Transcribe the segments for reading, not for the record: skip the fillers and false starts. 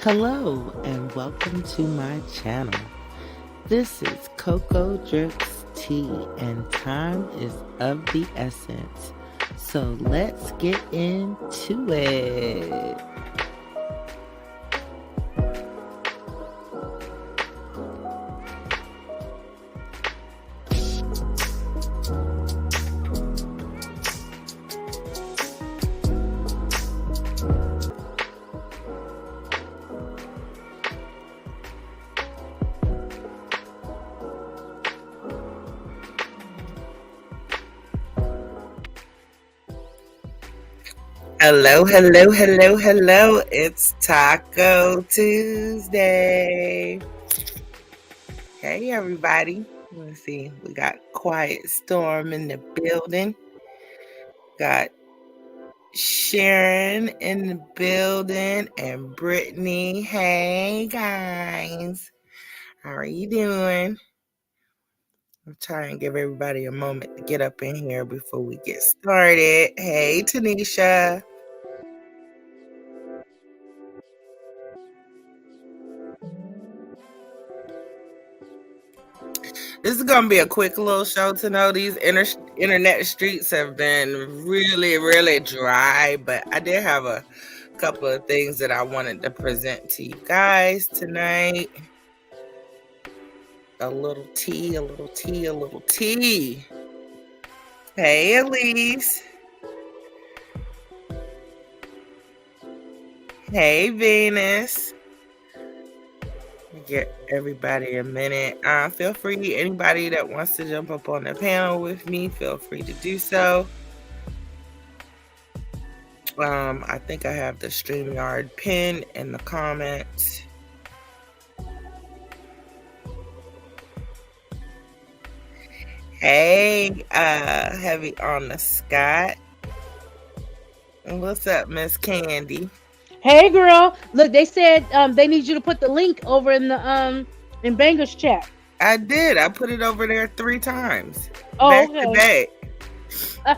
Hello and welcome to my channel. This is Coco Dryps tea and time is of the essence. So let's get into it. Hello. It's Taco Tuesday. Hey, everybody. Let's see. We got Quiet Storm in the building. Got Sharon in the building and Brittany. Hey, guys. How are you doing? I'm trying to give everybody a moment to get up in here before we get started. Hey, Tanisha. This is going to be a quick little show to know. These internet streets have been really dry, but I did have a couple of things that I wanted to present to you guys tonight. A little tea. Hey, Elise. Hey, Venus. Get everybody a minute. Feel free, anybody that wants to jump up on the panel with me, feel free to do so. I think I have the StreamYard pin in the comments. Hey, Heavy on the Scott. What's up, Miss Candy? Hey girl, look, they said they need you to put the link over in the in Banger's chat. I did. I put it over there 3 times. Oh, back okay. to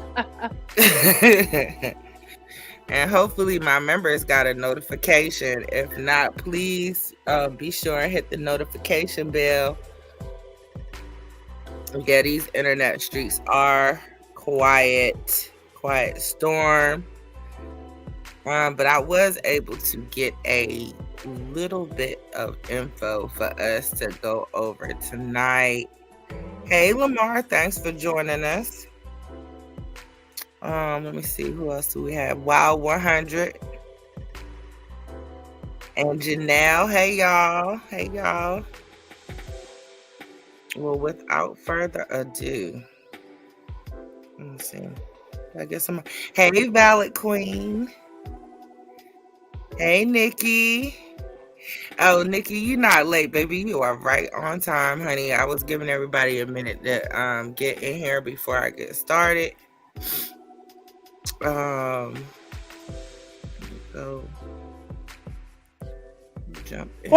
back. And hopefully my members got a notification. If not, please be sure and hit the notification bell. Yeah, these internet streets are quiet storm. But I was able to get a little bit of info for us to go over tonight. Hey, Lamar, thanks for joining us. Let me see, who else do we have? Wow 100 and Janelle. Hey, y'all. Well, without further ado, let me see. I guess I'm. Hey, Valid Queen. Hey, Nikki. Oh, Nikki, you're not late, baby. You are right on time, honey. I was giving everybody a minute to get in here before I get started. So jump in.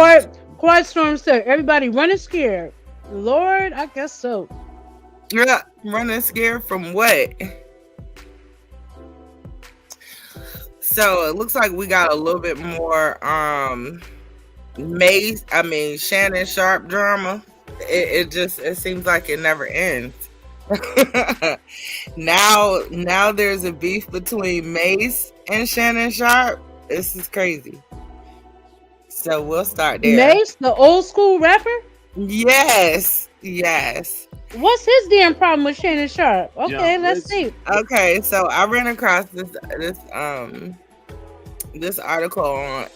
Quiet Storm said, everybody running scared. Lord, I guess so. Yeah, running scared from what? So it looks like we got a little bit more Shannon Sharp drama. It seems like it never ends. now there's a beef between Mace and Shannon Sharp. This is crazy. So we'll start there. Mace, the old school rapper? Yes. What's his damn problem with Shannon Sharp? Okay, let's see. Okay, so I ran across this article on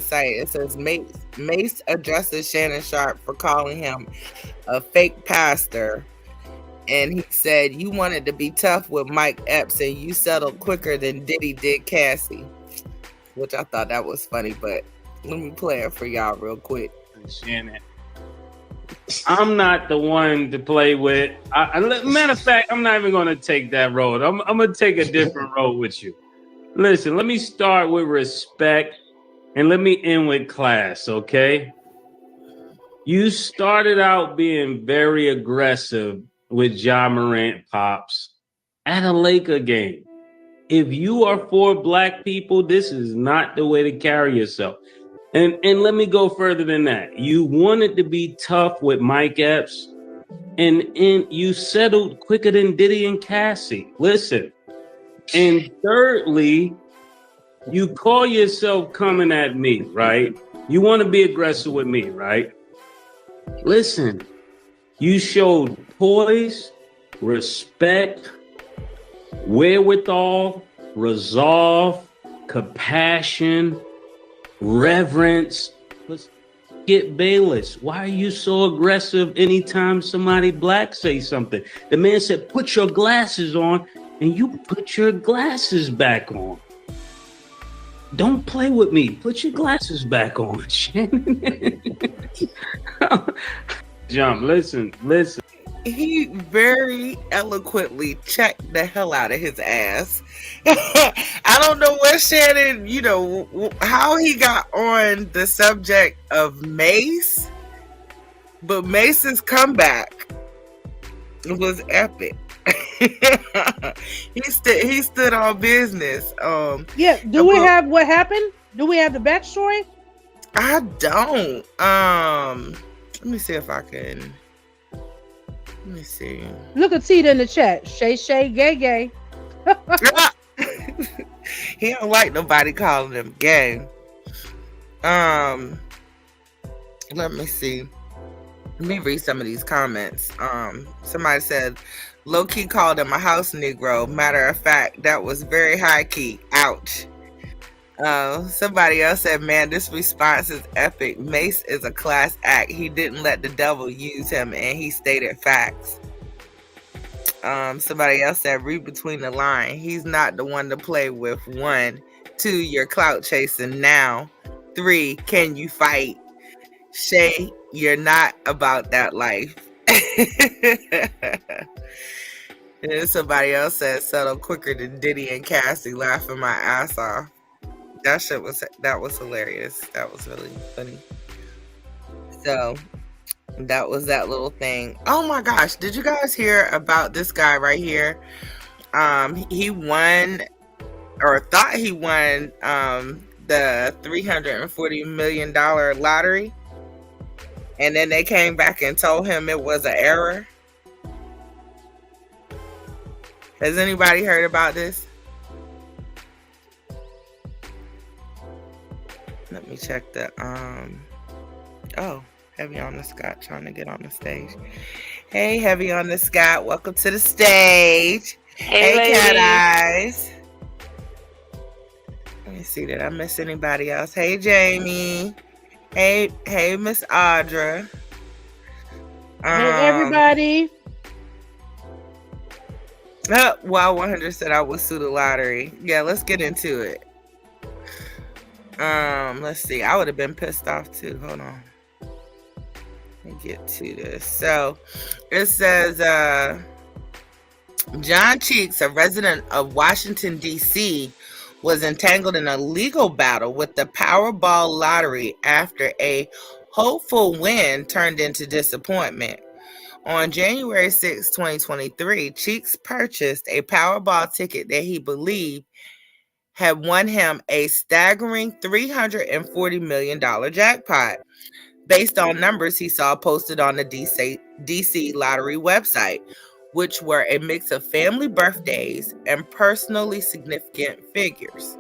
site. It says Mace addresses Shannon Sharp for calling him a fake pastor. And he said, you wanted to be tough with Mike Epps and you settled quicker than Diddy did Cassie. Which I thought that was funny, but let me play it for y'all real quick. Shannon, I'm not the one to play with. Matter of fact, I'm not even going to take that road. I'm going to take a different road with you. Listen, let me start with respect and let me end with class, okay? You started out being very aggressive with Ja Morant, Pops, at a Laker game. If you are for black people, this is not the way to carry yourself. And let me go further than that. You wanted to be tough with Mike Epps, and you settled quicker than Diddy and Cassie. Listen. And thirdly, you call yourself coming at me, right? You want to be aggressive with me, right? Listen, you showed poise, respect, wherewithal, resolve, compassion, reverence. Let's get Bayless. Why are you so aggressive anytime somebody black say something? The man said, put your glasses on, and you put your glasses back on. Don't play with me. Put your glasses back on, Shannon. Jump, listen. He very eloquently checked the hell out of his ass. I don't know what Shannon, how he got on the subject of Mace, but Mace's comeback was epic. he stood on business. Do we have what happened? Do we have the backstory? I don't. Let me see if I can. Let me see. Look at Tita in the chat. Shay, gay. He don't like nobody calling him gay. Let me see. Let me read some of these comments. Somebody said, low key called him a house Negro. Matter of fact, that was very high key. Ouch. Somebody else said, man, this response is epic. Mace is a class act. He didn't let the devil use him, and he stated facts. Somebody else said, read between the line. He's not the one to play with. 1, 2, you're clout chasing now. 3, can you fight? Shay, you're not about that life. And then somebody else said, settle quicker than Diddy and Cassie, laughing my ass off. That was hilarious. That was really funny. So that was that little thing. Oh my gosh, did you guys hear about this guy right here? He won, or thought he won, the $340 million lottery, and then they came back and told him it was an error. Has anybody heard about this? Let me check the Heavy on the Scott trying to get on the stage. Hey, Heavy on the Scott, welcome to the stage. Hey Cat Eyes. Let me see, did I miss anybody else? Hey Jamie. Hey Miss Audra. Hey everybody. Wow 100 said I would sue the lottery. Yeah, let's get into it. Let's see. I would have been pissed off too. Hold on. Let me get to this. So it says John Cheeks, a resident of Washington, D.C., was entangled in a legal battle with the Powerball lottery after a hopeful win turned into disappointment. On January 6, 2023, Cheeks purchased a Powerball ticket that he believed had won him a staggering $340 million jackpot based on numbers he saw posted on the DC lottery website, which were a mix of family birthdays and personally significant figures.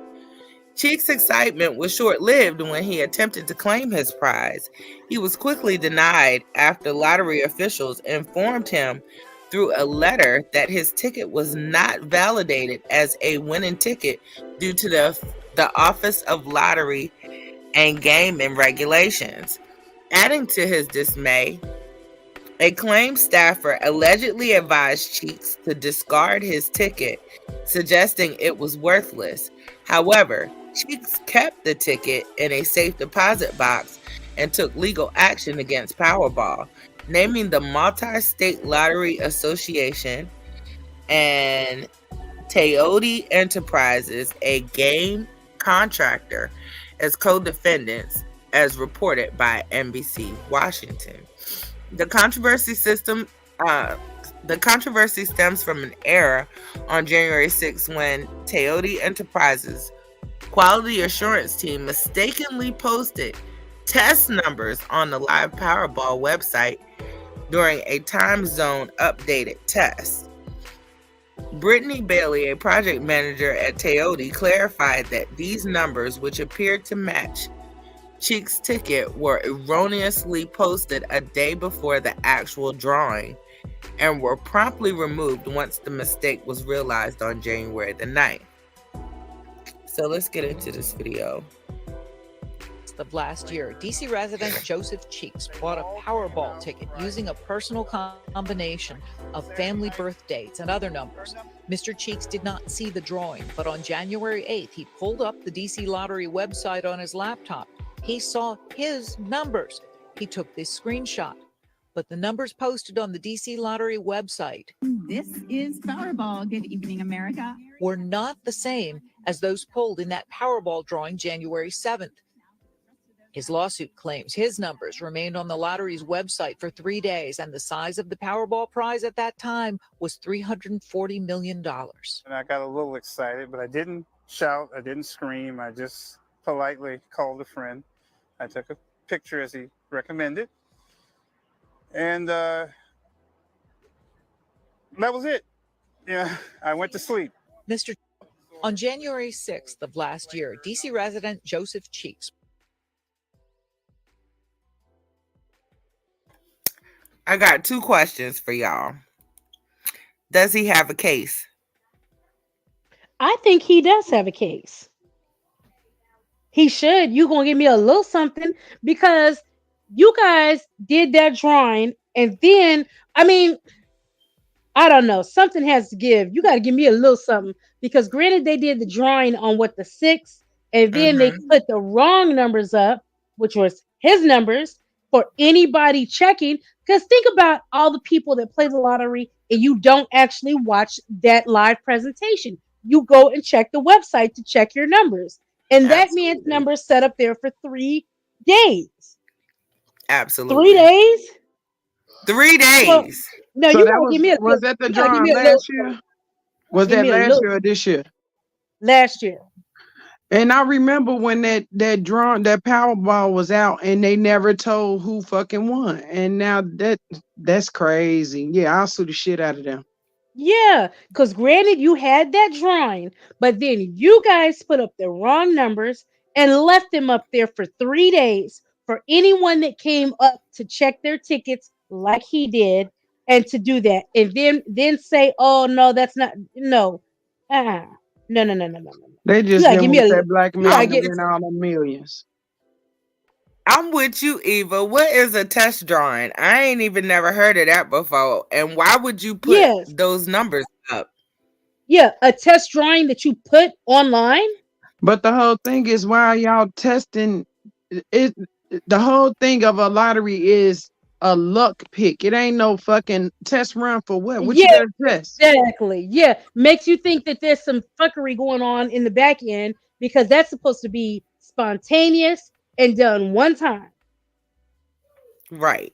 Cheeks' excitement was short-lived when he attempted to claim his prize. He was quickly denied after lottery officials informed him through a letter that his ticket was not validated as a winning ticket due to the Office of Lottery and Gaming Regulations. Adding to his dismay, a claims staffer allegedly advised Cheeks to discard his ticket, suggesting it was worthless. However, Cheeks kept the ticket in a safe deposit box and took legal action against Powerball, naming the Multi-State Lottery Association and Teoti Enterprises, a game contractor, as co-defendants, as reported by NBC Washington. The controversy stems from an error on January 6 when Teoti Enterprises Quality assurance team mistakenly posted test numbers on the live Powerball website during a time zone updated test. Brittany Bailey, a project manager at Toyota, clarified that these numbers, which appeared to match Cheek's ticket, were erroneously posted a day before the actual drawing and were promptly removed once the mistake was realized on January the 9th. So let's get into this video. Of last year, DC resident Joseph Cheeks bought a Powerball ticket using a personal combination of family birth dates and other numbers. Mr. Cheeks did not see the drawing, but on January 8th, he pulled up the DC Lottery website on his laptop. He saw his numbers. He took this screenshot, but the numbers posted on the DC Lottery website, this is Powerball. Good evening, America, were not the same as those pulled in that Powerball drawing January 7th. His lawsuit claims his numbers remained on the lottery's website for 3 days, and the size of the Powerball prize at that time was $340 million. And I got a little excited, but I didn't shout, I didn't scream. I just politely called a friend. I took a picture as he recommended. And that was it. Yeah, I went to sleep. On January 6th of last year, DC resident Joseph Cheeks. I got 2 questions for y'all. Does he have a case? I think he does have a case. He should. You gonna give me a little something because you guys did that drawing, and then I don't know. Something has to give. You got to give me a little something because, granted, they did the drawing on the 6th, and then they put the wrong numbers up, which was his numbers for anybody checking. Because think about all the people that play the lottery and you don't actually watch that live presentation. You go and check the website to check your numbers, and that man's numbers set up there for 3 days. Absolutely. 3 days. 3 days. Well, no, So you that gotta give me a. was that the you gotta give drawing me a last little- year? Was give that me a last little- year or this year? Last year. And I remember when that Powerball was out and they never told who fucking won. And now that's crazy. Yeah, I'll sue the shit out of them. Yeah, because granted, you had that drawing, but then you guys put up the wrong numbers and left them up there for 3 days for anyone that came up to check their tickets like he did and to do that. And then say, oh no, that's not no. No. They just gotta didn't give me want a- that black you gotta man to get- win all the millions. I'm with you, Eva. What is a test drawing? I ain't even never heard of that before. And why would you put those numbers up? Yeah, a test drawing that you put online. But the whole thing is, why are y'all testing it? The whole thing of a lottery is a luck pick. It ain't no fucking test run for what? What you Yeah, gotta test? exactly. Yeah, makes you think that there's some fuckery going on in the back end because that's supposed to be spontaneous and done one time. Right.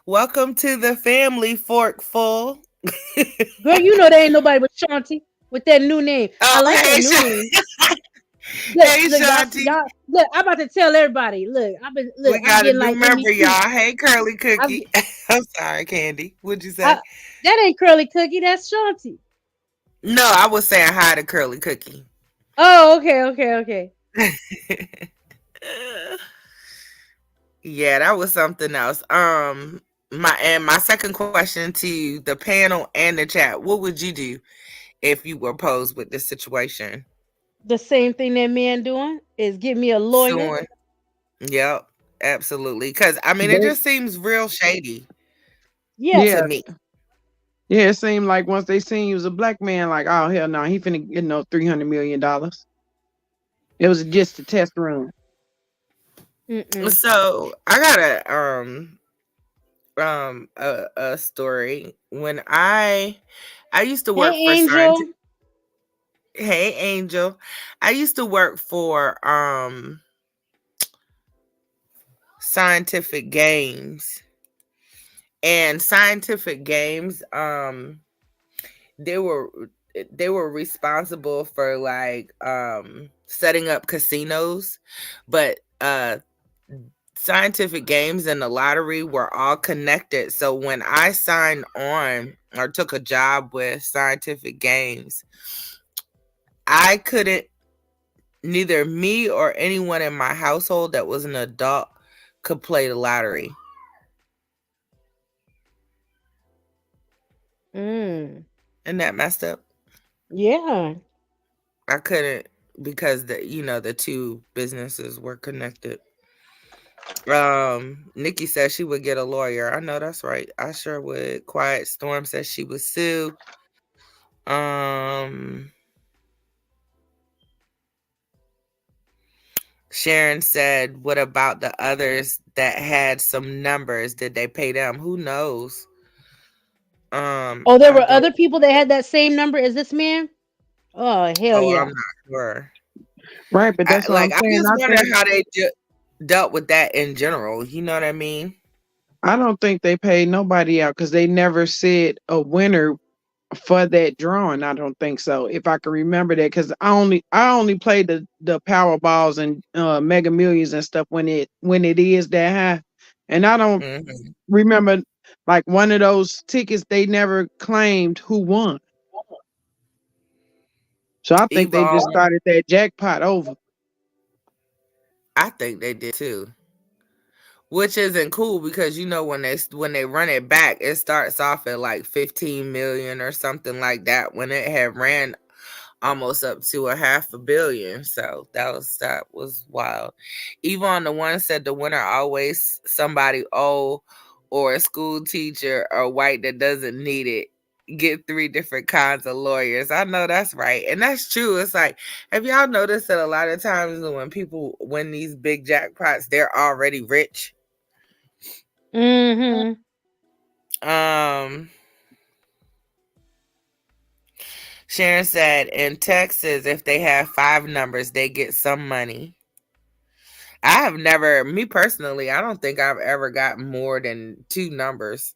Welcome to the family, Forkful. Girl, you know there ain't nobody but Shanti with that new name. I like hey, that new name. Hey, Look, Shanti. y'all, look, I'm about to tell everybody. Look, We got a getting new like member, MEP. y'all. Hey, Curly Cookie. I'm sorry, Candy. What'd you say? That ain't Curly Cookie. That's Shanti. No, I was saying hi to Curly Cookie. Oh, okay. Yeah, that was something else. My second question to the panel and the chat: what would you do if you were posed with this situation? The same thing that man doing is get me a lawyer. Suing. Yep, absolutely. Because it just seems real shady. Yeah. To me. Yeah, it seemed like once they seen you was a black man, like, oh hell no, he finna get $300 million. It was just a test run. So I got a story. When I used to work for Angel. Hey Angel. I used to work for Scientific Games. And Scientific Games, they were they were responsible for like setting up casinos, but scientific games and the lottery were all connected. So when I signed on or took a job with scientific games, I couldn't, neither me or anyone in my household that was an adult could play the lottery. Mm. And that messed up. Yeah. I couldn't because the two businesses were connected. Nikki says she would get a lawyer. I know that's right. I sure would. Quiet Storm says she would sue. Um Sharon said, what about the others that had some numbers? Did they pay them? Who knows? Oh, there I were don't other people that had that same number as this man? Oh, hell oh, I'm yeah. not sure. Right, but that's what I'm I saying. just wonder how they dealt with that in general. You know what I mean? I don't think they paid nobody out because they never said a winner for that drawing. I don't think so. If I can remember that, because I only played the Powerballs and Mega Millions and stuff when it is that high, and I don't Hmm. remember like one of those tickets. They never claimed who won, so I think they just Evolve, started that jackpot over. I think they did too. Which isn't cool because when they run it back, it starts off at like 15 million or something like that when it had ran almost up to a half a billion. So that was wild. Yvonne, the one said the winner always somebody old or a school teacher or white that doesn't need it. Get three different kinds of lawyers. I know that's right. And that's true. It's like, have y'all noticed that a lot of times when people win these big jackpots, they're already rich? Mm-hmm. Um Sharon said in Texas, if they have five numbers, they get some money. I have never, me personally, I don't think I've ever got more than two numbers.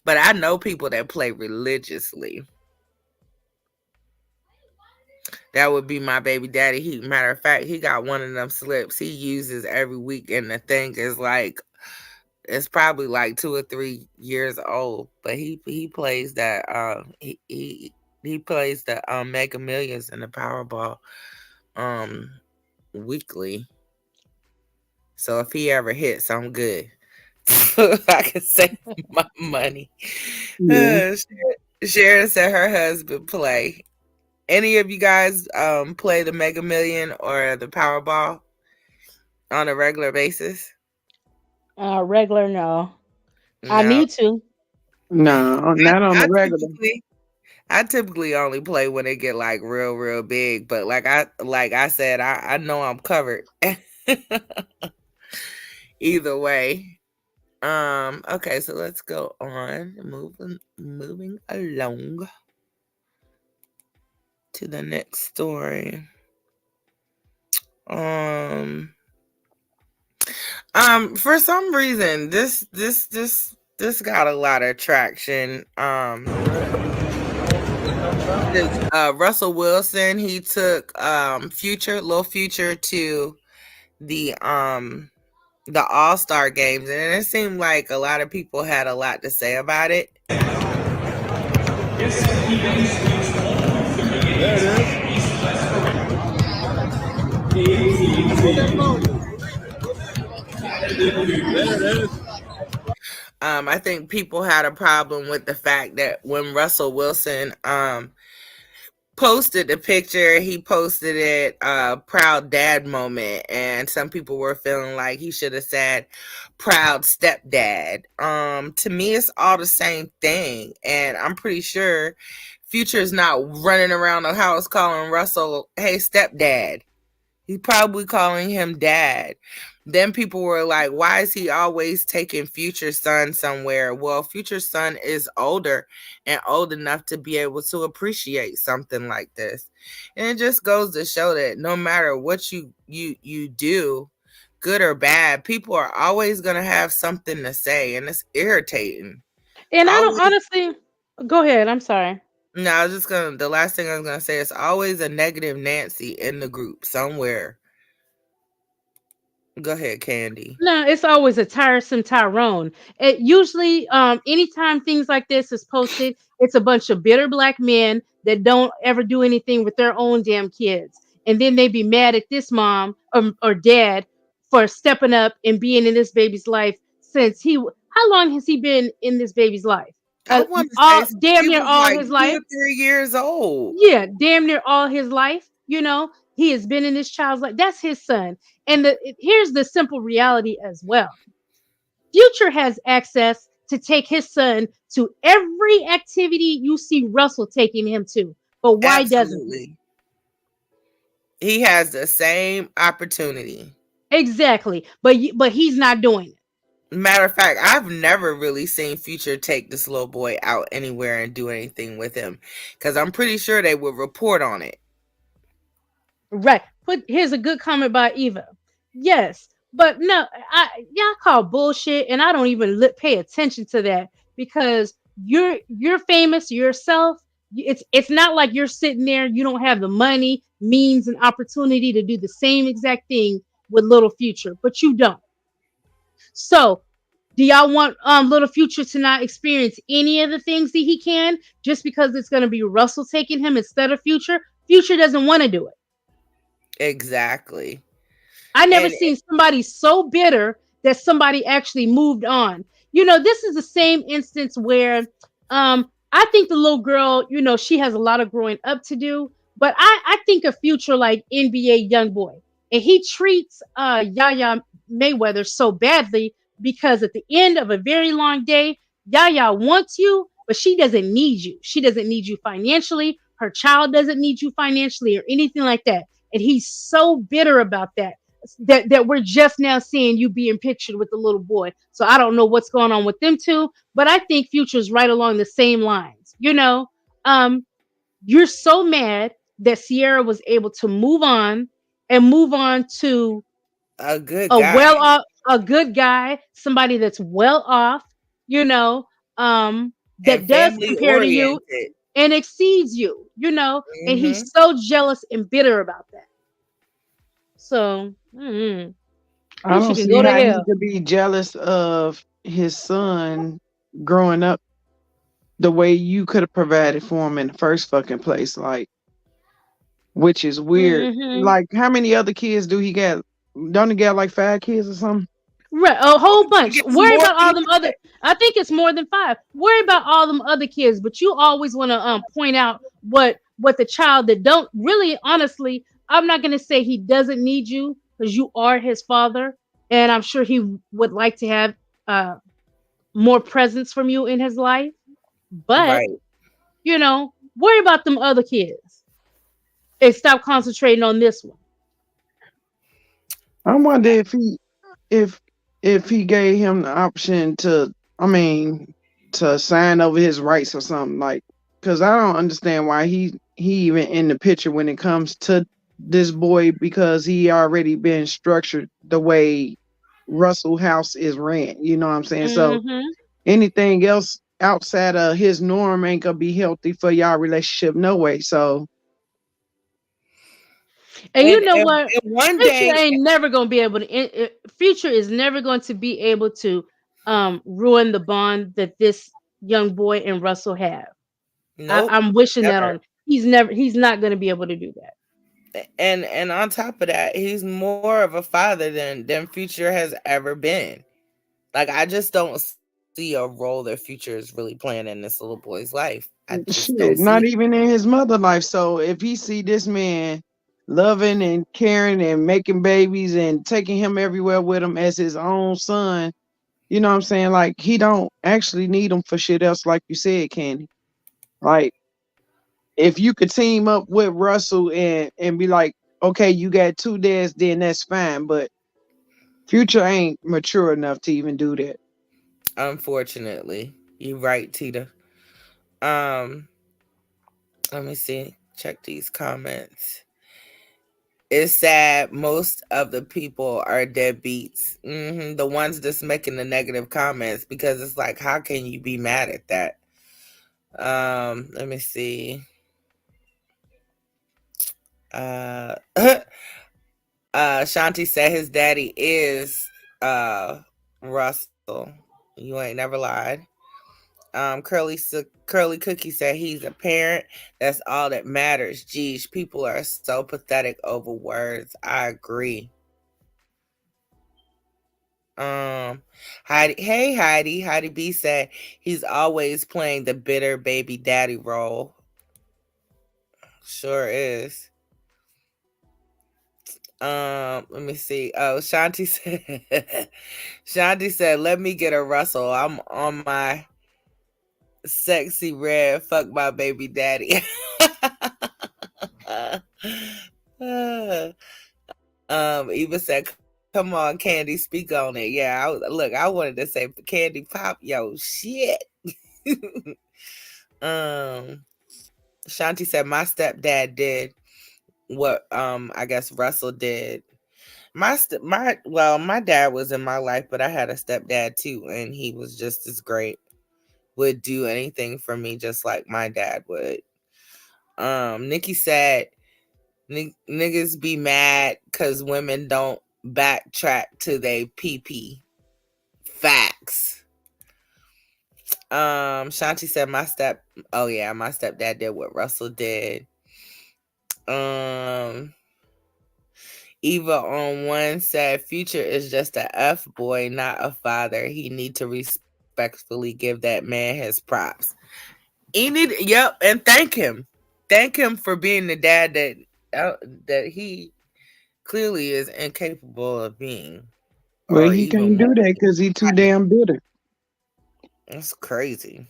But I know people that play religiously. That would be my baby daddy. Matter of fact, he got one of them slips he uses every week, and the thing is like it's probably like 2 or 3 years old. But he plays that he plays the Mega Millions and the Powerball um weekly. So if he ever hits, I'm good. I can save my money. Yeah. Sharon said her husband play. Any of you guys play the Mega Million or the Powerball on a regular basis? Regular, no. I No. need to. No, not on I the regular. typically only play when they get like real big, but like I said, I know I'm covered. Either way. Okay, so let's go on. Moving along to the next story. Um for some reason this got a lot of traction. Russell Wilson, he took Lil Future to the All-Star games, and it seemed like a lot of people had a lot to say about it. I think people had a problem with the fact that when Russell Wilson posted the picture, he posted it proud dad moment, and some people were feeling like he should have said proud stepdad. To me it's all the same thing, and I'm pretty sure Future's not running around the house calling Russell, hey stepdad. He's probably calling him dad. Then people were like, why is he always taking Future's son somewhere? Well, Future's son is older and old enough to be able to appreciate something like this. And it just goes to show that no matter what you do, good or bad, people are always gonna have something to say, and it's irritating. And I don't Always. honestly. Go ahead. I'm sorry. No, I was just gonna. The last thing I was gonna say is always a negative Nancy in the group somewhere. Go ahead, Candy. No, it's always a tiresome Tyrone. It usually, anytime things like this is posted, it's a bunch of bitter black men that don't ever do anything with their own damn kids, and then they be mad at this mom or dad for stepping up and being in this baby's life since he. How long has he been in this baby's life? I want to say All since damn he near was all like his two life. or 3 years old. Yeah, damn near all his life. He has been in this child's life. That's his son. And here's the simple reality as well. Future has access to take his son to every activity you see Russell taking him to. But why doesn't he? Absolutely. He has the same opportunity. Exactly. But he's not doing it. Matter of fact, I've never really seen Future take this little boy out anywhere and do anything with him, because I'm pretty sure they would report on it. Right. Here's a good comment by Eva. Yes, but no, y'all call bullshit, and I don't even pay attention to that because you're famous yourself. It's not like you're sitting there. You don't have the money, means, and opportunity to do the same exact thing with Little Future, but you don't. So, do y'all want Little Future to not experience any of the things that he can just because it's going to be Russell taking him instead of Future? Future doesn't want to do it. Exactly. I never And seen somebody so bitter that somebody actually moved on. This is the same instance where I think the little girl, she has a lot of growing up to do, but I think a Future like NBA young boy. And he treats Yaya Mayweather so badly because at the end of a very long day, Yaya wants you, but she doesn't need you. She doesn't need you financially. Her child doesn't need you financially or anything like that. And he's so bitter about that we're just now seeing you being pictured with the little boy. So I don't know what's going on with them two, but I think Future's right along the same lines. You're so mad that Sierra was able to move on to a good a guy well off, a good guy, somebody that's well off, you know, and that does family compare to you oriented. and exceeds you, and Hmm. he's so jealous and bitter about that. So, I Future don't can see go to how he hell. could be jealous of his son growing up the way you could have provided for him in the first fucking place. Like, which is weird. Hmm. Like, how many other kids do he got? Don't he got like 5 kids or something? Right, a whole He bunch. gets Worry more about than all them other. that. I think it's more than five. Worry about all them other kids, but you always want to point out what the child that don't really, honestly. I'm not gonna say he doesn't need you because you are his father, and I'm sure he would like to have uh more presence from you in his life. But Right. worry about them other kids and stop concentrating on this one. I wonder if if he gave him the option to, I mean, to sign over his rights or something, like, because I don't understand why he even in the picture when it comes to this boy, because he already been structured the way Russell House is ran. You know what I'm saying? So Hmm. anything else outside of his norm ain't gonna be healthy for y'all relationship no way. So And And, you know and what? and one Future day, ain't never gonna be able to. Future is never going to be able to ruin the bond that this young boy and Russell have. nope, I'm wishing that never. on. He's not going to be able to do that. And on top of that, he's more of a father than Future has ever been. Like, I just don't see a role that Future is really playing in this little boy's life. I just don't shit, see it. not even in his mother life. So if he see this man loving and caring and making babies and taking him everywhere with him as his own son, you know what I'm saying? Like, he don't actually need him for shit else, like you said, Candy. Like, if you could team up with Russell and be like, okay, you got two dads, then that's fine. But Future ain't mature enough to even do that. Unfortunately, you're right, Tita. Um, Let me see. Check these comments. It's sad. Most of the people are deadbeats. The ones that's making the negative comments, because it's like, how can you be mad at that? Let me see. Uh, Shanti said his daddy is Russell. You ain't never lied. Curly Cookie said he's a parent. That's all that matters. Geez, people are so pathetic over words. I agree. Um, Heidi B said he's always playing the bitter baby daddy role. Sure is. Let me see. Oh, Shanti said, Shanti said, let me get a Russell. I'm on my sexy red. Fuck my baby daddy. Eva said, come on, Candy, speak on it. Yeah, I wanted to say Candy Pop, yo, shit. um, Shanti said, my stepdad did what I guess Russell did. My dad was in my life, but I had a stepdad too, and he was just as great. Would do anything for me just like my dad would. Nikki said niggas be mad because women don't backtrack to they pee. Facts. Shanti said my stepdad did what Russell did. Eva on one said Future is just a F boy, not a father. He need to respectfully give that man his props. And thank him. Thank him for being the dad that he clearly is incapable of being. Well, Or he even can't do that because he too damn bitter. That's crazy.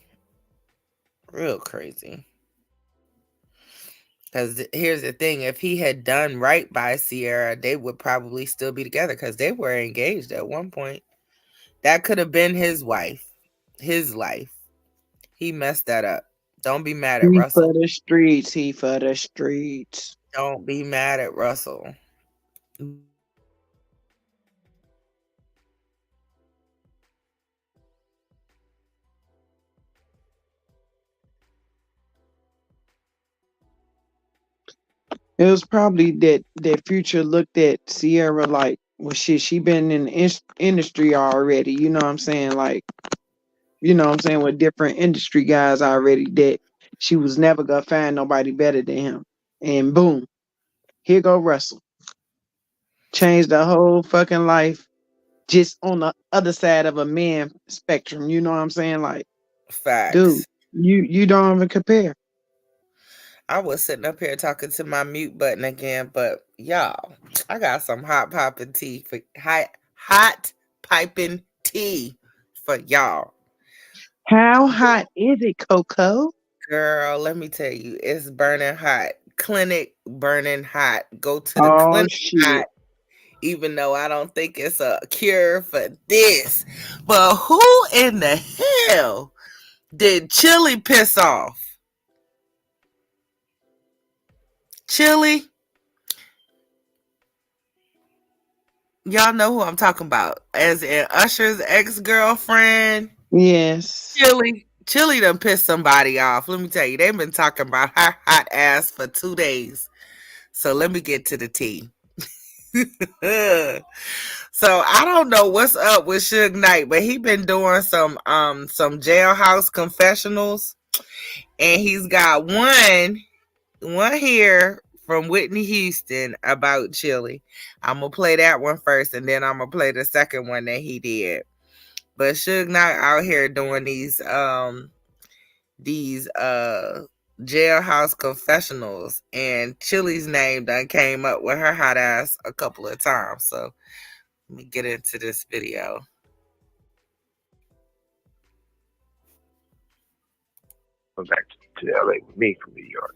Real crazy. Because here's the thing. If he had done right by Sierra, they would probably still be together because they were engaged at one point. That could have been his wife. His life. He messed that up. Don't be mad at He Russell. for the streets. He for the streets. Don't be mad at Russell. It was probably that Future looked at Sierra like, well, shit, she been in the industry already. You know what I'm saying? Like, you know what I'm saying, with different industry guys already, that she was never gonna find nobody better than him. And boom, here go Russell. Changed the whole fucking life just on the other side of a man spectrum. You know what I'm saying? Like, dude, Facts. you don't even compare. I was sitting up here talking to my mute button again, but y'all, I got some hot piping tea for y'all. How hot is it, Coco? Girl, let me tell you, it's burning hot. Clinic burning hot. Go to the Oh clinic hot. shit. Even though I don't think it's a cure for this. But who in the hell did Chili piss off? Chili? Y'all know who I'm talking about. As in Usher's ex-girlfriend. Yes. Chili done pissed somebody off. Let me tell you, they've been talking about her hot ass for 2 days. So let me get to the tea. So I don't know what's up with Suge Knight, but he been doing some jailhouse confessionals, and he's got one here from Whitney Houston about Chili. I'm gonna play that one first, and then I'm gonna play the second one that he did. But Suge Knight out here doing these jailhouse confessionals, and Chili's name done came up with her hot ass a couple of times. So let me get into this video. Come back to LA with me from New York.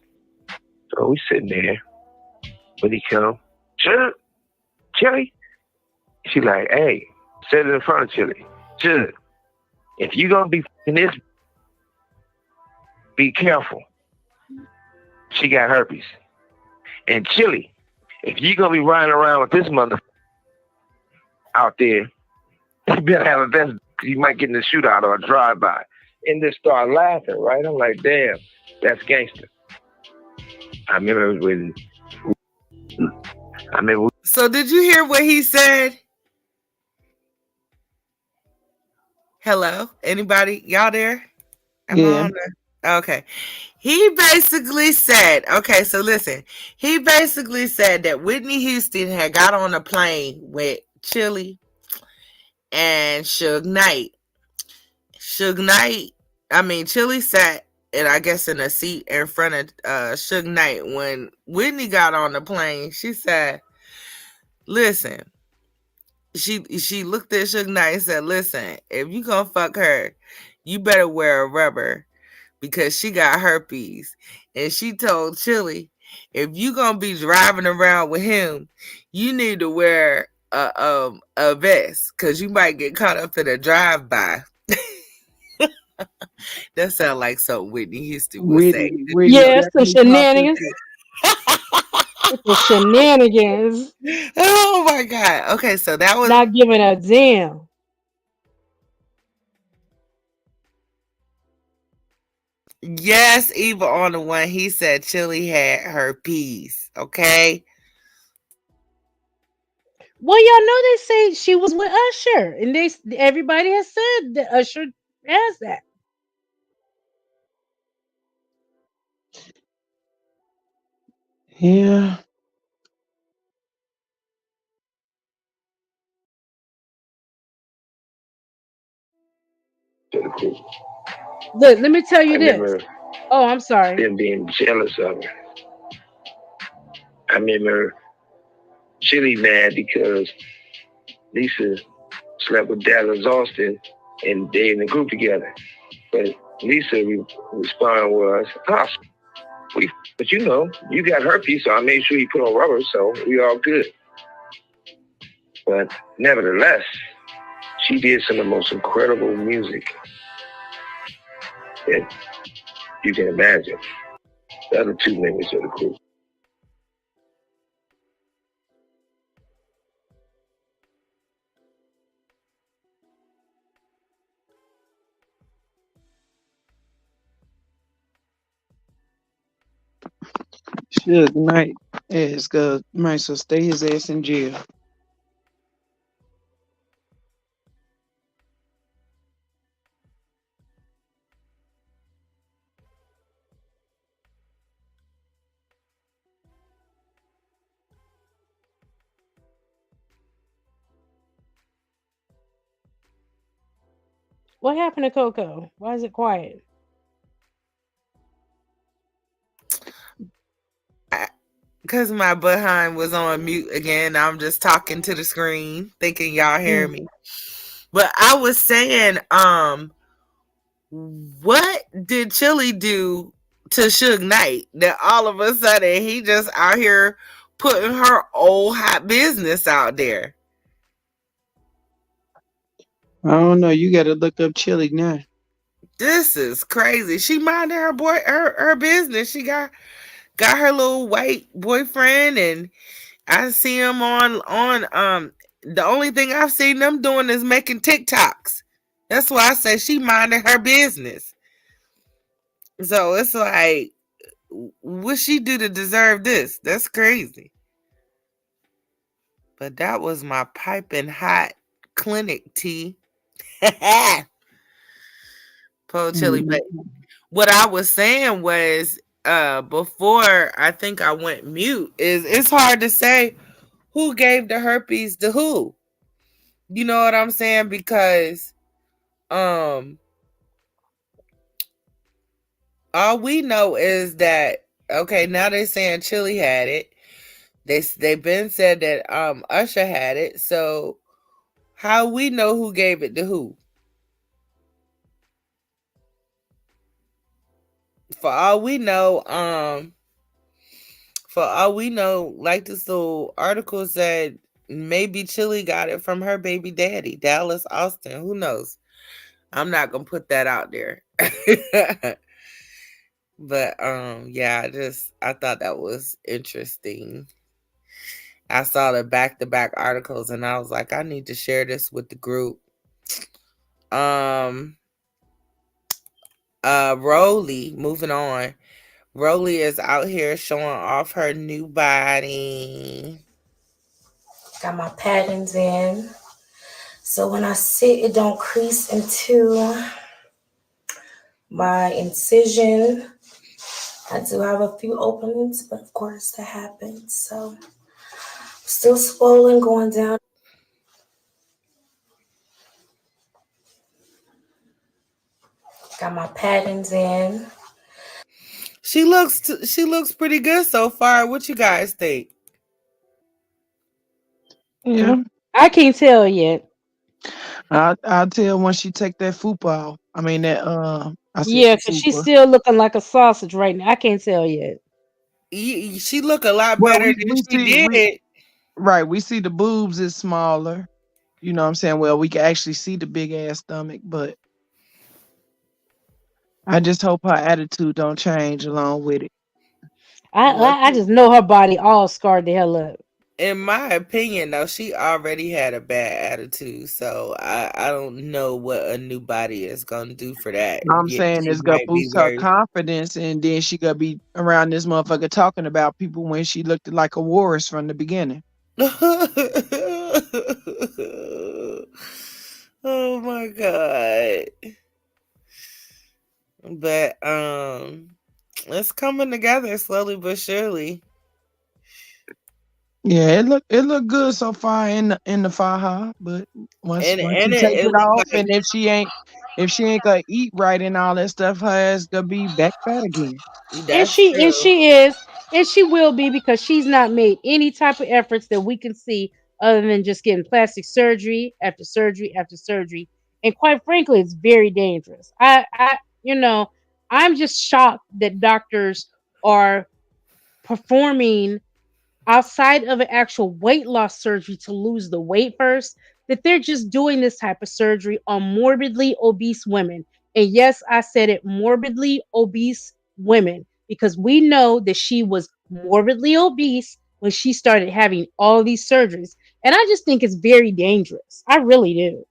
So we sitting there when he come, Chili. She like, hey, sit it in front of Chili. Chili, if you gonna be in this, be careful. She got herpes. And Chili, if you gonna be riding around with this mother out there, you better have a vest. You might get in a shootout or a drive-by. and just start laughing, right? I'm like, damn, that's gangster. I remember when I mean, So did you hear what he said? Hello? Anybody? Y'all there? Am I Yeah. on there? Okay. He basically said, okay, so listen. He basically said that Whitney Houston had got on a plane with Chili and Suge Knight. Suge Knight, Chili sat and I guess in a seat in front of Suge Knight. When Whitney got on the plane, she said, listen, she looked at Suge Knight and said, listen, if you gonna fuck her, you better wear a rubber because she got herpes. And she told Chili, if you gonna be driving around with him, you need to wear a vest because you might get caught up in a drive-by. That sounds like something Whitney Houston would say. Whitney Yes, the definitely popped up shenanigans. there. With the shenanigans. Oh my God. Okay, so that was Not giving a damn. yes, Eva on the one. He said Chili had herpes. Okay. Well, y'all know they say she was with Usher, and everybody has said that Usher has that. Yeah. to the crew. Look, let me tell I you this. remember Oh, I'm sorry. them being jealous of her. I remember Chili mad because Lisa slept with Dallas Austin and they in the group together. But Lisa respond was, oh, but you know, you got herpes, so I made sure you put on rubber, so we all good. But nevertheless, she did some of the most incredible music that you can imagine. The other two members of the group. Suge Knight is good. Might so stay his ass in jail. What happened to Coco? Why is it quiet? because my behind was on mute again. I'm just talking to the screen, thinking y'all hear Mm. me. But I was saying, what did Chili do to Suge Knight that all of a sudden he just out here putting her old hot business out there? I don't know. You got to look up Chili now. This is crazy. She minded her business. She got her little white boyfriend, and I see him on. The only thing I've seen them doing is making TikToks. That's why I say she minded her business. So it's like, what she do to deserve this? That's crazy. But that was my piping hot clinic tea. Po Chili. Mhm. But what I was saying was, before I think I went mute, is it's hard to say who gave the herpes to who. You know what I'm saying? Because um all we know is that, okay, now they're saying Chili had it. They've been said that Usher had it. So how we know who gave it to who? For all we know, like this little article said, maybe Chili got it from her baby daddy, Dallas Austin. Who knows? I'm not gonna put that out there. But yeah, I thought that was interesting. I saw the back to back articles and I was like, I need to share this with the group. Um Rolly, moving on. Rolly is out here showing off her new body. Got my patterns in. So when I sit, it don't crease into my incision. I do have a few openings, but of course that happens. So still swollen going down. Got my patterns in. She looks pretty good so far. What you guys think? Yeah, I can't tell yet. I'll tell when she take that fupa off. I mean that I said Yeah, because she's fupa. still looking like a sausage right now. I can't tell yet. She look a lot Well, better than we she see we did. right, we see the boobs is smaller. You know what I'm saying? Well, we can actually see the big ass stomach, but I just hope her attitude don't change along with it. I, Well, I I just know her body all scarred the hell up. in my opinion, though, she already had a bad attitude, so I don't know what a new body is gonna do for that. I'm Yeah, saying she it's gonna might be boost her worse. confidence, and then she gonna be around this motherfucker talking about people when she looked like a walrus from the beginning. Oh my god! But it's coming together slowly but surely, Yeah, it look good so far in the faja, but once and she it, take it it looked off, like and if she ain't gonna eat right and all that stuff, her ass gonna be back fat again. And that's she and true. she is and she will be because she's not made any type of efforts that we can see other than just getting plastic surgery after surgery after surgery. And quite frankly, it's very dangerous. I'm just shocked that doctors are performing outside of an actual weight loss surgery to lose the weight first, that they're just doing this type of surgery on morbidly obese women. And yes, I said it, morbidly obese women, because we know that she was morbidly obese when she started having all these surgeries. And I just think it's very dangerous. I really do.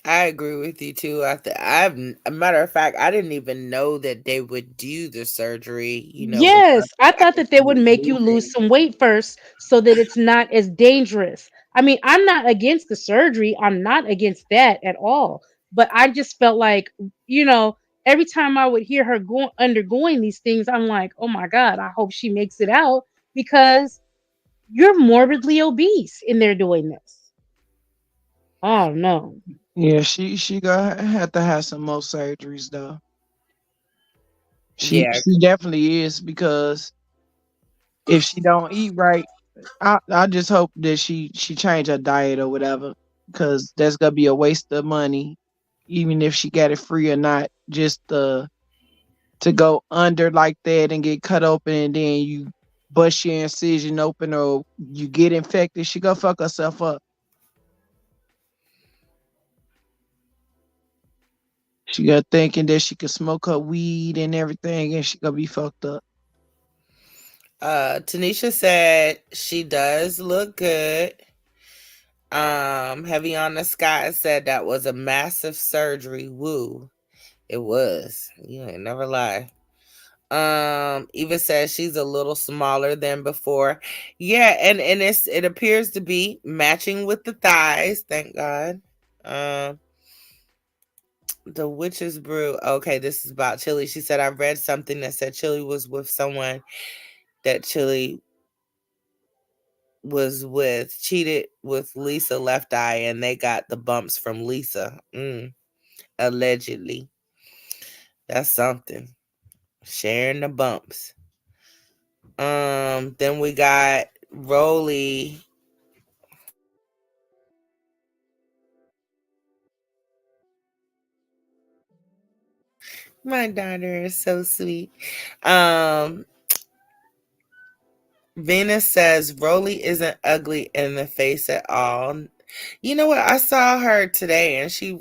I agree with you too. I've a matter of fact, I didn't even know that they would do the surgery. Without Yes, I thought that they would actually make you lose moving. some weight first so that it's not as dangerous. I mean, I'm not against the surgery. I'm not against that at all. But I just felt like, you know, every time I would hear her going undergoing these things, I'm like, "Oh my god, I hope she makes it out because you're morbidly obese and they're doing this." Oh no. Yeah, she gonna have to have some more surgeries though. Yeah, She definitely is because if she don't eat right, I just hope that she change her diet or whatever, because that's gonna be a waste of money, even if she got it free or not. Just to go under like that and get cut open, and then you bust your incision open or you get infected, she gonna fuck herself up. She got thinking that she could smoke her weed and everything, and she gonna be fucked up. Tanisha said she does look good. Heavy on the Sky said that was a massive surgery. Woo. It was. You ain't never lie. Eva says she's a little smaller than before. Yeah, and it appears to be matching with the thighs, thank God. Um the witch's brew. Okay, this is about Chili. She said I read something that said Chili was with someone that Chili was with cheated with Lisa Left Eye and they got the bumps from Lisa. Allegedly. That's something. Sharing the bumps. Then we got Rolly. My daughter is so sweet. Um, Venus says Rolly isn't ugly in the face at all. You know what? I saw her today, and she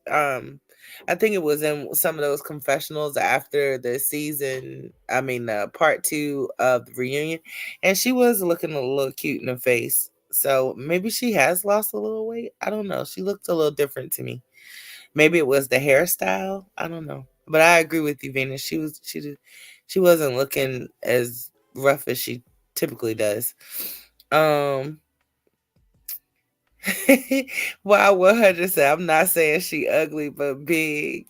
I think it was in some of those confessionals after the season. I mean, part two of the reunion, and she was looking a little cute in the face. So maybe she has lost a little weight. I don't know. She looked a little different to me. Maybe it was the hairstyle. I don't know, but I agree with you, Venus. She wasn't looking as rough as she typically does. Um, wow, 100. I'm not saying she ugly, but big.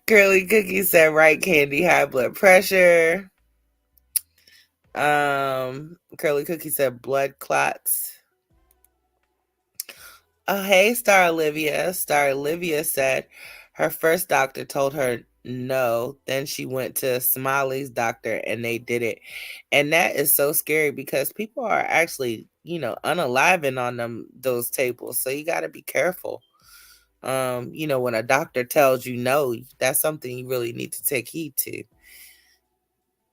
Curly Cookie said, "Right, Candy, high blood pressure." Curly Cookie said, "Blood clots." Oh, hey, Star Olivia. Star Olivia said her first doctor told her no. Then she went to Smiley's doctor and they did it. And that is so scary because people are actually, unaliving on those tables. So you got to be careful. When a doctor tells you no, that's something you really need to take heed to.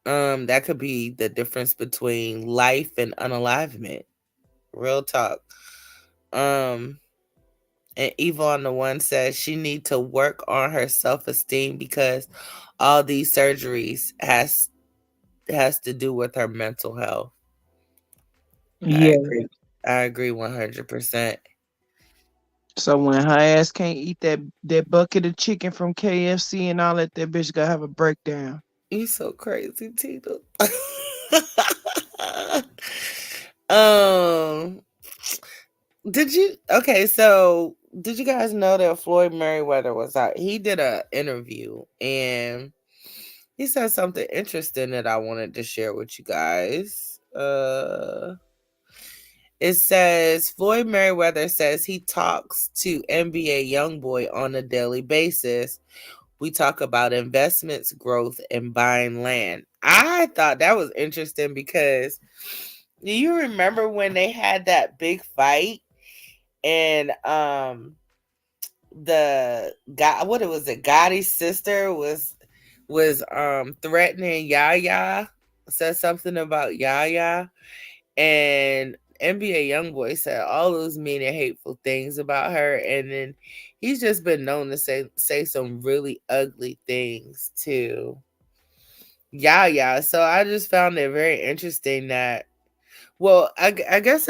That could be the difference between life and unalivement. Real talk. Um, And Yvonne the one says she need to work on her self-esteem because all these surgeries has to do with her mental health. I Yeah. agree. I agree 100%. So when her ass can't eat that bucket of chicken from KFC and all that bitch gotta have a breakdown. You so crazy, Tina. um did you guys know that Floyd Merriweather was out? He did a interview and he said something interesting that I wanted to share with you guys. It says Floyd Merriweather says he talks to NBA YoungBoy on a daily basis. We talk about investments, growth, and buying land. I thought that was interesting because do you remember when they had that big fight and the guy, what it was, the Gotti's sister was threatening Yaya, said something about Yaya, and NBA YoungBoy said all those mean and hateful things about her, and then he's just been known to say some really ugly things to Yaya. So I just found it very interesting that, well, I guess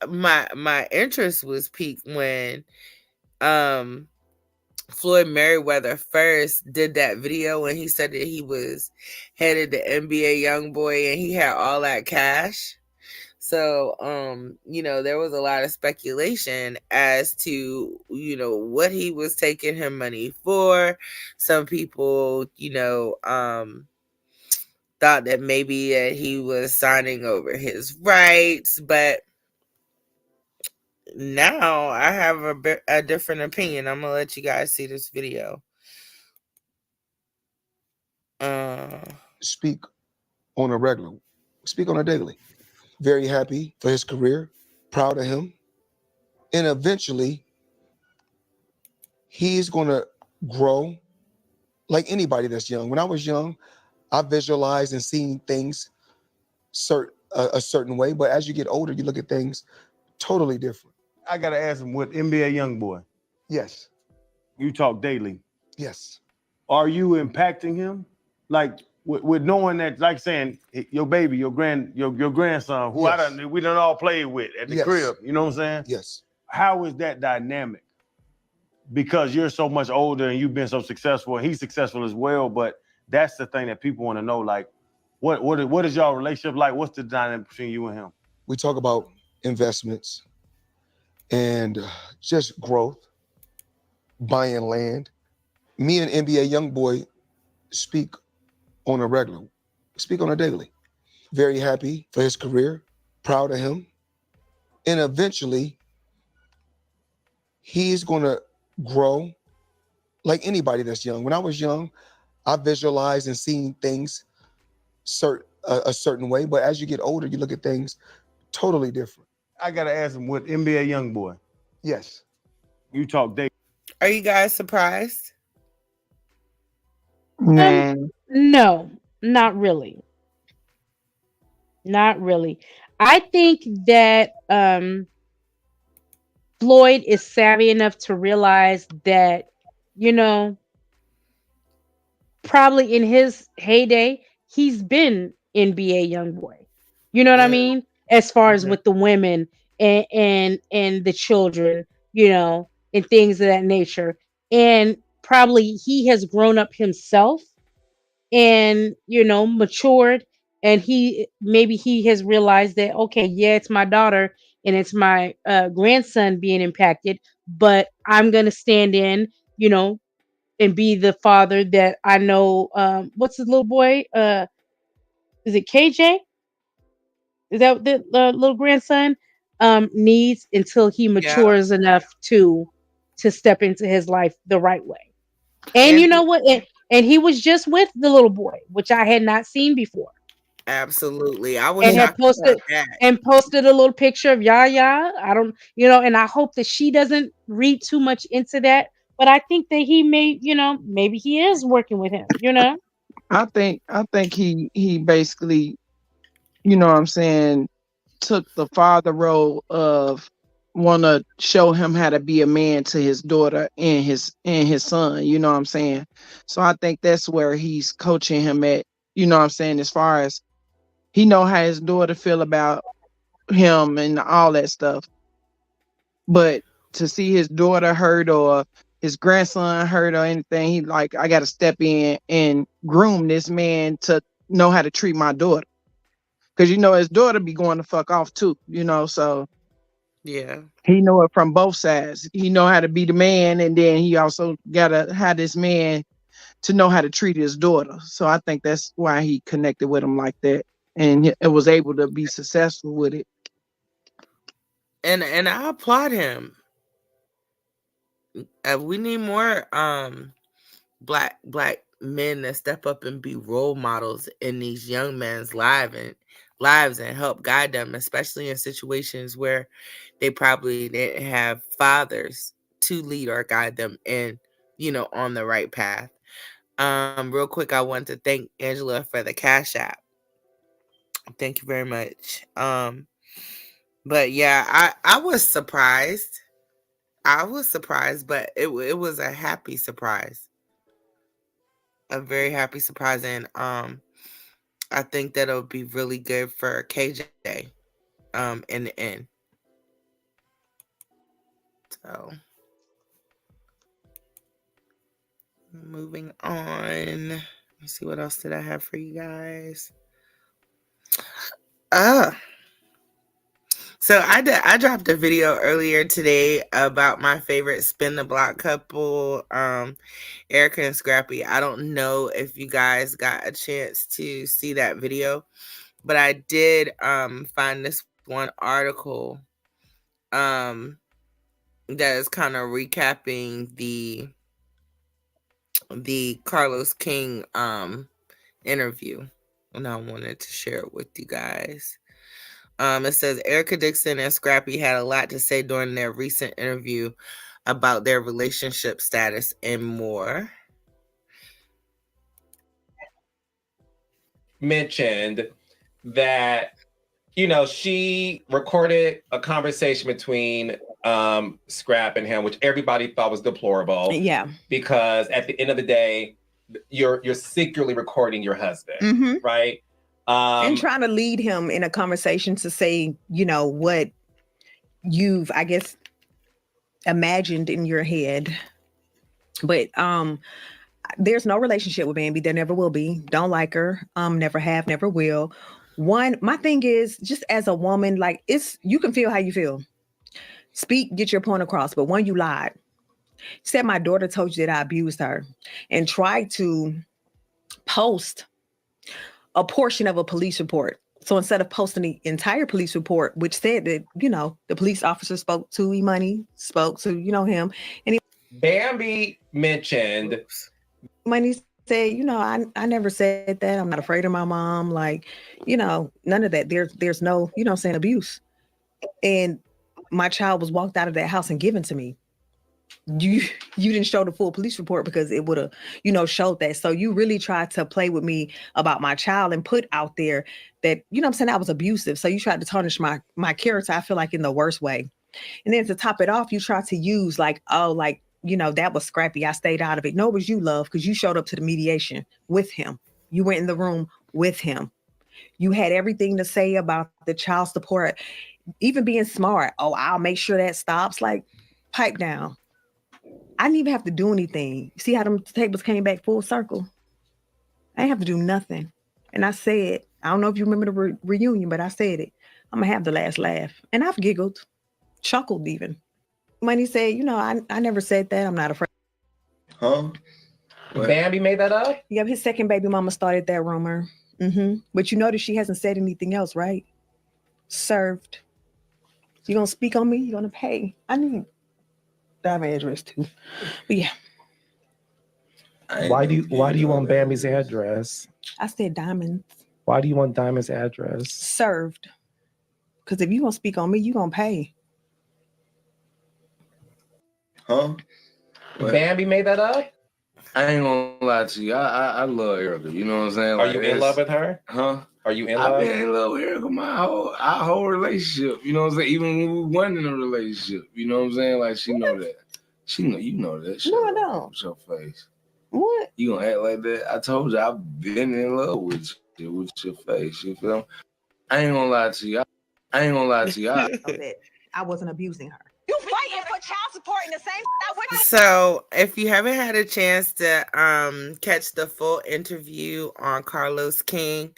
my interest was piqued when um Floyd Merriweather first did that video when he said that he was headed to NBA YoungBoy and he had all that cash. So, there was a lot of speculation as to, what he was taking him money for. Some people, thought that maybe he was signing over his rights, but now I have a different opinion. I'm gonna let you guys see this video. Uh, Speak on a regular, speak on a daily. Very happy for his career, proud of him. And eventually, he's going to grow like anybody that's young. When I was young, I visualized and seen things a certain way. But as you get older, you look at things totally different. I gotta ask him with NBA YoungBoy. Yes. You talk daily. Yes. Are you impacting him? Like with knowing that, like saying your baby, your grandson, who Yes. we done all played with at the Yes. crib. You know what I'm saying? Yes. How is that dynamic? Because you're so much older and you've been so successful, and he's successful as well. But that's the thing that people want to know. Like, what is y'all relationship like? What's the dynamic between you and him? We talk about investments and just growth, buying land. Me and NBA YoungBoy speak on a regular, speak on a daily. Very happy for his career, proud of him. And eventually, he's going to grow like anybody that's young. When I was young, I visualized and seen things a certain way. But as you get older, you look at things totally different. I gotta ask him with NBA YoungBoy. Yes. You talk daily. are you guys surprised? Nah. No, not really. Not really. I think that Floyd is savvy enough to realize that, you know, probably in his heyday, he's been NBA young boy. You know what I Yeah. mean? As far as Okay. with the women and the children, and things of that nature. And probably he has grown up himself and matured, and he has realized that, okay, yeah, it's my daughter and it's my grandson being impacted, but I'm going to stand in, you know and be the father that I know. What's the little boy, is it KJ? Is that the little grandson needs, until he Yeah. matures enough to step into his life the right way. And And you know what? And he was just with the little boy, which I had not seen before, absolutely. I was and had shocked about that. posted a little picture of Yaya. I don't, and I hope that she doesn't read too much into that. But I think that he may, maybe he is working with him. I think he basically, you know what I'm saying, took the father role of want to show him how to be a man to his daughter and his son, you know what I'm saying? So I think that's where he's coaching him at, you know what I'm saying, as far as he know how his daughter feel about him and all that stuff. But to see his daughter hurt or his grandson hurt or anything, he like, I got to step in and groom this man to know how to treat my daughter. Cause his daughter be going to fuck off too, so Yeah. he know it from both sides. He know how to be the man, and then he also gotta have this man to know how to treat his daughter. So I think that's why he connected with him like that, and it was able to be successful with it. And I applaud him. We need more black men that step up and be role models in these young men's lives and help guide them, especially in situations where they probably didn't have fathers to lead or guide them in, on the right path. Real quick, I want to thank Angela for the Cash App. Thank you very much. But yeah, I was surprised. I was surprised, but it was a happy surprise. A very happy surprise, and I think that it'll be really good for KJ in the end. So moving on. Let me see, what else did I have for you guys? Uh so I dropped a video earlier today about my favorite spin the block couple, Erica and Scrappy. I don't know if you guys got a chance to see that video, but I did find this one article um that is kind of recapping the Carlos King interview, and I wanted to share it with you guys. It says Erica Dixon and Scrappy had a lot to say during their recent interview about their relationship status and more. Mentioned that she recorded a conversation between Scrap and him, which everybody thought was deplorable. Yeah. Because at the end of the day, you're secretly recording your husband, right? And trying to lead him in a conversation to say, what you've, I guess, imagined in your head. But there's no relationship with Bambi. There never will be. Don't like her. Never have, never will. My thing is, just as a woman, like, you can feel how you feel. Speak, get your point across. But when you lied, said my daughter told you that I abused her, and tried to post a portion of a police report. So instead of posting the entire police report, which said that, the police officer spoke to Imani, spoke to, him. And Bambi mentioned. Imani said, I never said that. I'm not afraid of my mom. Like, none of that. There's no, saying abuse. And my child was walked out of that house and given to me. You didn't show the full police report because it would have, showed that. So you really tried to play with me about my child and put out there that, I was abusive. So you tried to tarnish my character, I feel like, in the worst way. And then to top it off, you tried to use that was Scrappy. I stayed out of it. No, it was you, love, because you showed up to the mediation with him. You went in the room with him. You had everything to say about the child support. even being smart. Oh, I'll make sure that stops. Like, pipe down. I didn't even have to do anything. See how them tables came back full circle? I didn't have to do nothing. And I said, I don't know if you remember the reunion, but I said it. I'm gonna have the last laugh. And I've giggled, chuckled even. When he said, I never said that. I'm not afraid. Huh? Bambi made that up? Yeah, his second baby mama started that rumor. But you notice she hasn't said anything else, right? Served. You gonna speak on me? You gonna pay? I need that address too. But yeah. Why do you want Bambi's address? I said diamonds. Why do you want Diamond's address? Served. Because if you gonna speak on me, you gonna pay. Huh? Bambi made that up? I ain't gonna lie to you. I love Erica. You know what I'm saying? Are you in love with her? Huh? Are you in I've love? been in love with Erica our whole relationship. You know what I'm saying? Even when we weren't in a relationship. You know what I'm saying? Like she know that. She know you know that. No, I don't. With your face. What? You gonna act like that? I told you I've been in love with your face. You feel me? I ain't gonna lie to you. I ain't gonna lie to you. I wasn't abusing her. You fighting for child support in the same. So, if you haven't had a chance to catch the full interview on Carlos King,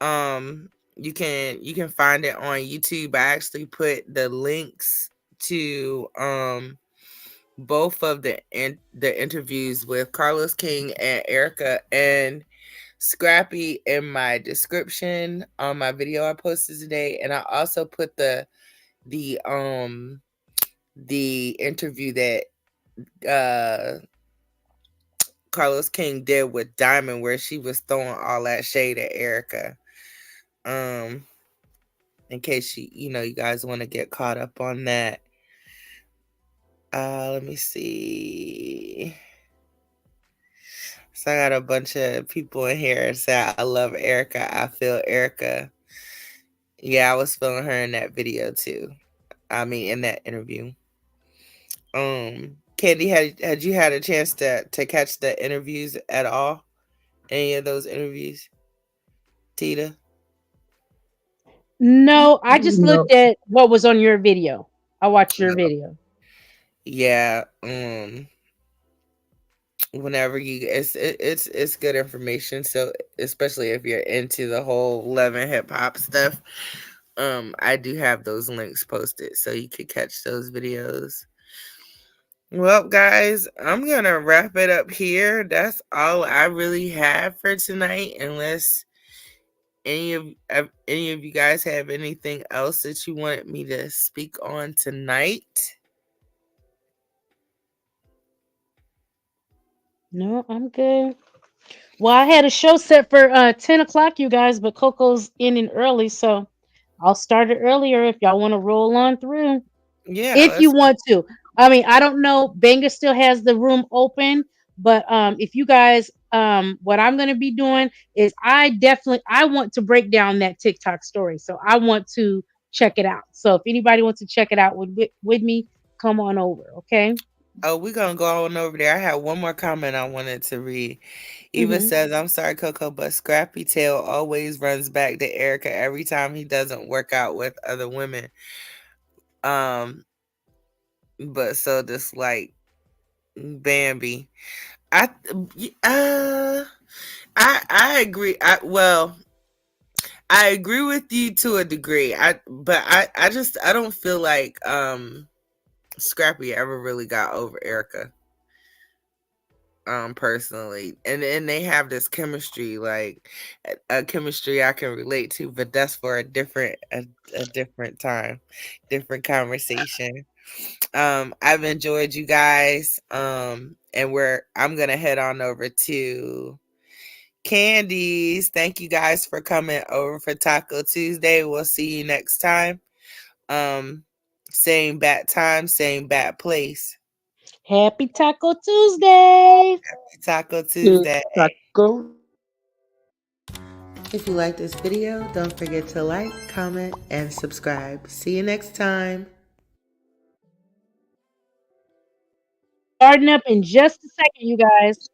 you can find it on YouTube. I actually put the links to both of the interviews with Carlos King and Erica and Scrappy in my description on my video I posted today, and I also put the interview that Carlos King did with Diamond, where she was throwing all that shade at Erica. In case you guys want to get caught up on that. Let me see. So I got a bunch of people in here say I love Erica. I feel Erica. Yeah, I was feeling her in that video too. I mean, in that interview. Candy, had you had a chance to catch the interviews at all? Any of those interviews? Tita? No, I just No. looked at what was on your video. I watched your video. Yeah. Whenever it's good information. So especially if you're into the whole love and hip hop stuff, I do have those links posted so you could catch those videos. Well, guys, I'm gonna wrap it up here. That's all I really have for tonight, unless any of you guys have anything else that you wanted me to speak on tonight. No, I'm good. Well, I had a show set for 10 o'clock, you guys, but Coco's ending early, so I'll start it earlier if y'all want to roll on through. Yeah, If you want to. I mean, I don't know. Banger still has the room open, but if you guys, what I'm gonna be doing is I want to break down that TikTok story. So I want to check it out. So if anybody wants to check it out with me, come on over, okay? Oh, we're gonna go on over there. I had one more comment I wanted to read. Eva says, I'm sorry, Coco, but Scrappy Tail always runs back to Erica every time he doesn't work out with other women. But so this like Bambi. I agree. I agree with you to a degree. I don't feel like Scrappy ever really got over Erica. Personally, and they have this chemistry, like a chemistry I can relate to, but that's for a different time, different conversation. I've enjoyed you guys, and I'm gonna head on over to Candies. Thank you guys for coming over for Taco Tuesday. We'll see you next time. Same bat time, same bat place. Happy Taco Tuesday. Happy Taco Tuesday. Taco. If you like this video, don't forget to like, comment, and subscribe. See you next time. Starting up in just a second, you guys.